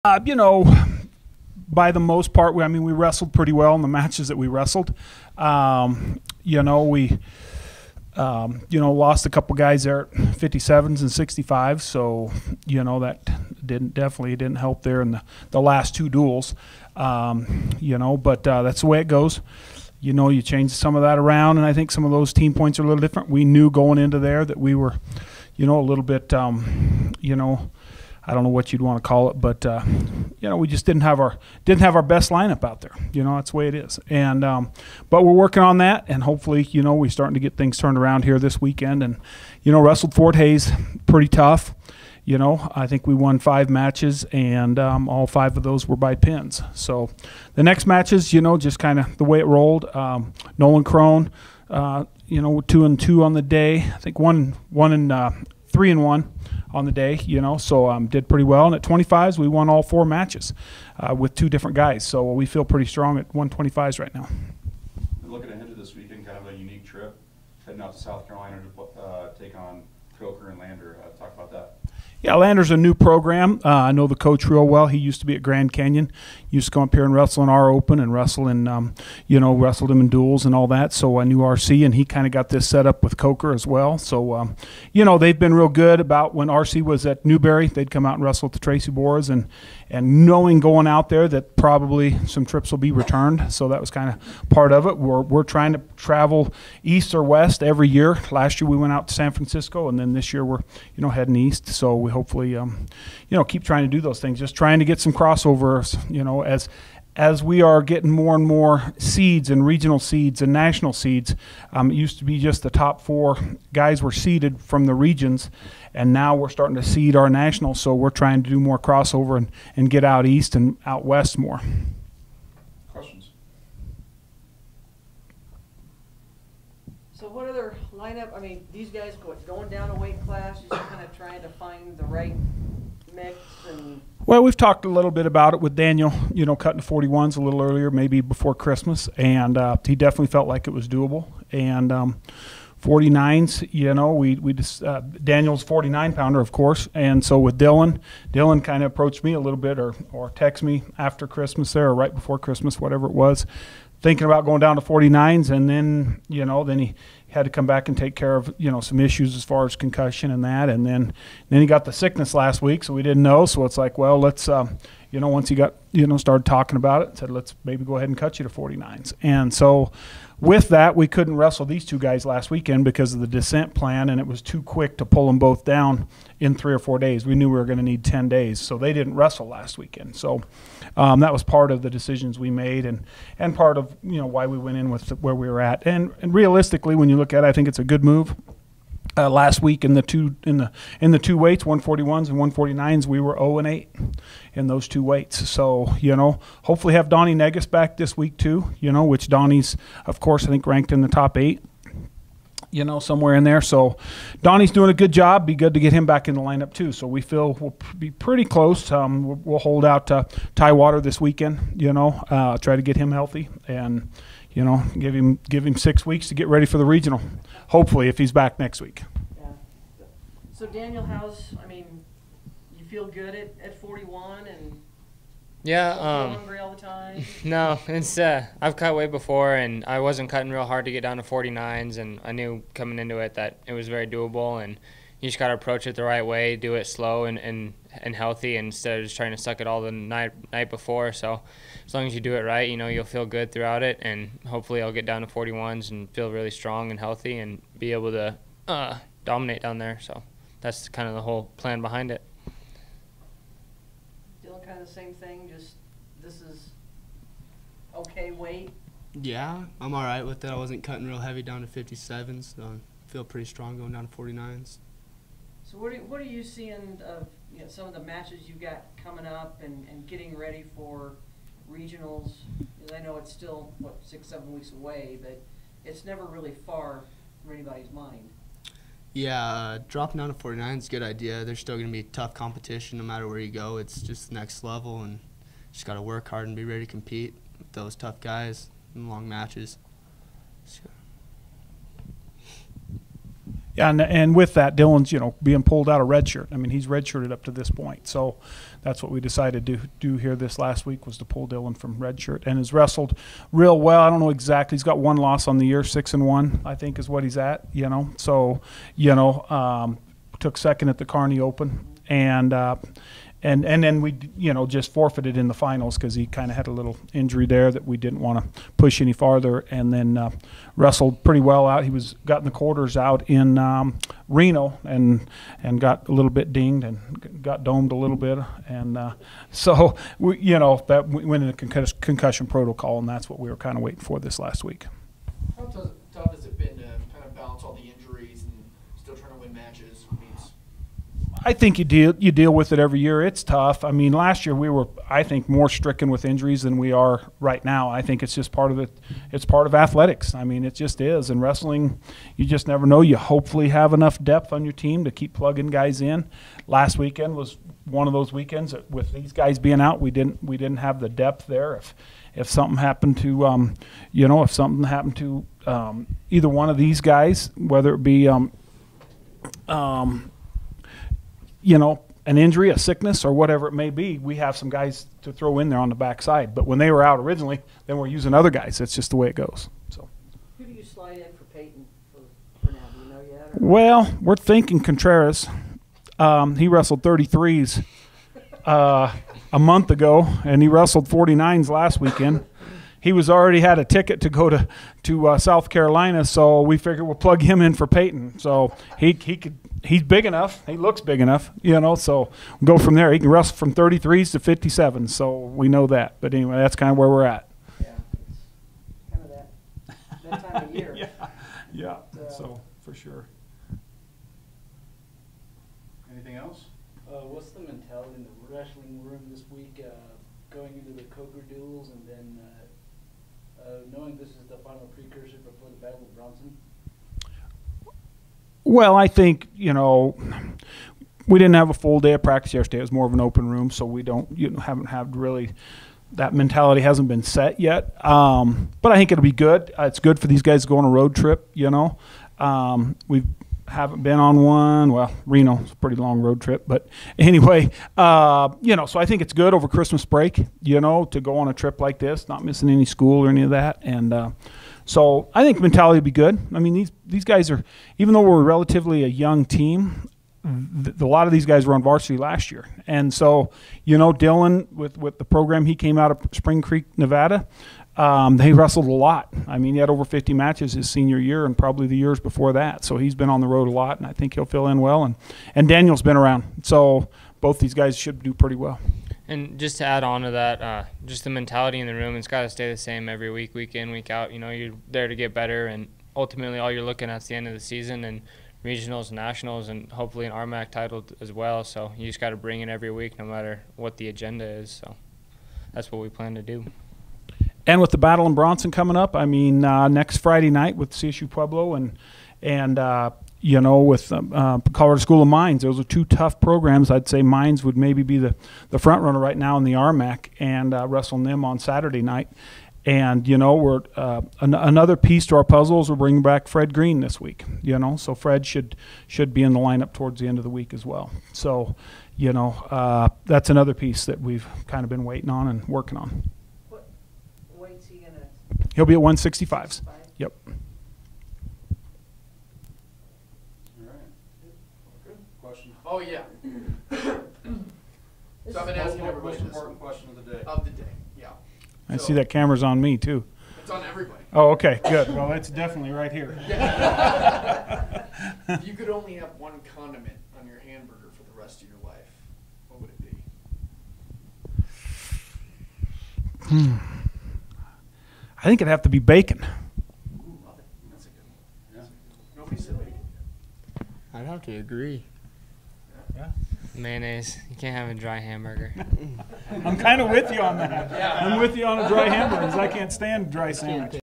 You know, by the most part, we wrestled pretty well in the matches that we wrestled. We lost a couple guys there at 57s and 65s, so that definitely didn't help there in the last two duels. But that's the way it goes. You change some of that around, and I think some of those team points are a little different. We knew going into there that we were, a little bit, I don't know what you'd want to call it, but we just didn't have our best lineup out there. That's the way it is. And but we're working on that, and hopefully, we're starting to get things turned around here this weekend. And wrestled Fort Hays pretty tough. I think we won 5 matches, and all 5 of those were by pins. So the next matches, just kind of the way it rolled. Nolan Crone, 2-2 on the day. I think 3-1 on the day, so did pretty well. And at 25s, we won all 4 matches with 2 different guys. So we feel pretty strong at 125s right now. And looking ahead to this weekend, kind of a unique trip, heading out to South Carolina to take on Coker and Lander. Talk about that. Yeah, Lander's a new program. I know the coach real well. He used to be at Grand Canyon. Used to come up here and wrestle in our Open and wrestle in, wrestled him in duels and all that. So I knew RC, and he kind of got this set up with Coker as well. So, they've been real good about when RC was at Newberry, they'd come out and wrestle at the Tracy Boars, and knowing going out there that probably some trips will be returned. So that was kind of part of it. We're trying to travel east or west every year. Last year we went out to San Francisco, and then this year we're, heading east. So we hopefully, keep trying to do those things, just trying to get some crossovers, as we are getting more and more seeds and regional seeds and national seeds. It used to be just the top 4 guys were seeded from the regions, and now we're starting to seed our nationals. So we're trying to do more crossover and get out east and out west more. Questions? So what other lineup? These guys going down a weight class, just kind of trying to find the right mix and. Well, we've talked a little bit about it with Daniel, cutting to 41s a little earlier, maybe before Christmas, and he definitely felt like it was doable. And 49s, we just Daniel's 49-pounder, of course, and so with Dylan kind of approached me a little bit or texted me after Christmas there or right before Christmas, whatever it was, thinking about going down to 49s, and then then he had to come back and take care of some issues as far as concussion and that, and then he got the sickness last week, so we didn't know. So it's like, well, let's once he got started talking about it, said let's maybe go ahead and cut you to 49s. And so with that, we couldn't wrestle these 2 guys last weekend because of the descent plan, and it was too quick to pull them both down in 3 or 4 days. We knew we were going to need 10 days, so they didn't wrestle last weekend. So that was part of the decisions we made, and part of why we went in with where we were at. And realistically, when you look at it, I think it's a good move. Last week in the two weights, 141s and 149s, we were 0-8 in those 2 weights. So hopefully have Donnie Negus back this week too. Which Donnie's, of course, I think ranked in the top 8. Somewhere in there. So Donnie's doing a good job. Be good to get him back in the lineup too. So we feel we'll be pretty close. We'll hold out Tywater this weekend. Try to get him healthy and. Give him 6 weeks to get ready for the regional. Hopefully, if he's back next week. Yeah. So Daniel, you feel good at 41 and yeah, hungry all the time? No, it's I've cut weight before, and I wasn't cutting real hard to get down to 49s, and I knew coming into it that it was very doable, and you just got to approach it the right way, do it slow and healthy instead of just trying to suck it all the night before. So as long as you do it right, you'll feel good throughout it, and hopefully I'll get down to 41s and feel really strong and healthy and be able to dominate down there. So that's kind of the whole plan behind it. Dylan, kind of the same thing, just this is okay weight? Yeah, I'm all right with it. I wasn't cutting real heavy down to 57s, so I feel pretty strong going down to 49s. So what are you seeing of some of the matches you've got coming up and getting ready for regionals? I know it's still 6-7 weeks away, but it's never really far from anybody's mind. Yeah, dropping down to 49 is a good idea. There's still going to be tough competition no matter where you go. It's just the next level, and just got to work hard and be ready to compete with those tough guys in long matches. So. Yeah, and with that, Dylan's, being pulled out of redshirt. I mean, he's redshirted up to this point. So that's what we decided to do here this last week, was to pull Dylan from redshirt, and has wrestled real well. I don't know exactly. He's got one loss on the year, 6-1, I think is what he's at, So, took second at the Kearney Open, and then we, just forfeited in the finals because he kind of had a little injury there that we didn't want to push any farther, and then wrestled pretty well out. He got in the quarters out in Reno and got a little bit dinged and got domed a little bit, and so we went into concussion protocol, and that's what we were kind of waiting for this last week. How tough has it been to kind of balance all the injuries and still trying to win matches? I think you deal with it every year. It's tough. I mean, last year we were, I think, more stricken with injuries than we are right now. I think it's just part of it. It's part of athletics. I mean, it just is. In wrestling, you just never know. You hopefully have enough depth on your team to keep plugging guys in. Last weekend was one of those weekends that, with these guys being out, we didn't have the depth there. If something happened to either one of these guys, whether it be an injury, a sickness, or whatever it may be, we have some guys to throw in there on the backside. But when they were out originally, then we're using other guys. That's just the way it goes. So. Who do you slide in for Peyton for now? Do you know yet? Or? Well, we're thinking Contreras. He wrestled 33s a month ago, and he wrestled 49s last weekend. He already had a ticket to go to South Carolina, so we figured we'll plug him in for Peyton. So he's big enough. He looks big enough, so we'll go from there. He can wrestle from 33s to 57s, so we know that. But anyway, that's kind of where we're at. Yeah, it's kind of that time of year. Yeah. So for sure. Anything else? What's the mentality in the wrestling room this week, going into the Coker duels, and then knowing this is the final precursor before the Battle of Bronson? Well, I think, we didn't have a full day of practice yesterday. It was more of an open room, so we haven't had really, that mentality hasn't been set yet. But I think it'll be good. It's good for these guys to go on a road trip, We haven't been on one. Well, Reno's a pretty long road trip. But anyway, so I think it's good over Christmas break, to go on a trip like this, not missing any school or any of that. And so I think mentality will be good. I mean, these guys are, even though we're relatively a young team, a lot of these guys were on varsity last year. And so, Dylan, with the program, he came out of Spring Creek, Nevada. They wrestled a lot. I mean, he had over 50 matches his senior year and probably the years before that. So he's been on the road a lot, and I think he'll fill in well. And Daniel's been around. So both these guys should do pretty well. And just to add on to that, just the mentality in the room, it's got to stay the same every week, week in, week out. You're there to get better, and ultimately all you're looking at is the end of the season and regionals, nationals, and hopefully an RMAC title as well. So you just got to bring it every week no matter what the agenda is. So that's what we plan to do. And with the Battle in Bronson coming up, I mean, next Friday night with CSU Pueblo and with Colorado School of Mines, those are two tough programs. I'd say Mines would maybe be the front runner right now in the RMAC, and wrestling them on Saturday night. And, we're another piece to our puzzle is we're bringing back Fred Green this week, So Fred should be in the lineup towards the end of the week as well. So, that's another piece that we've kind of been waiting on and working on. What weight's he going to? He'll be at 165s. Yep. All right. Good question. Oh, yeah. So I've been asking everybody Most this. important question of the day. Of the day, yeah. I see that camera's on me, too. It's on everybody. Oh, okay, good. Well, it's definitely right here. If you could only have one condiment on your hamburger for the rest of your life, what would it be? I think it'd have to be bacon. Ooh, love it. That's a good one. Yeah. Nobody said bacon. I'd have to agree. Yeah. Mayonnaise. You can't have a dry hamburger. I'm kind of with you on that. I'm with you on a dry hamburger because I can't stand dry sandwich.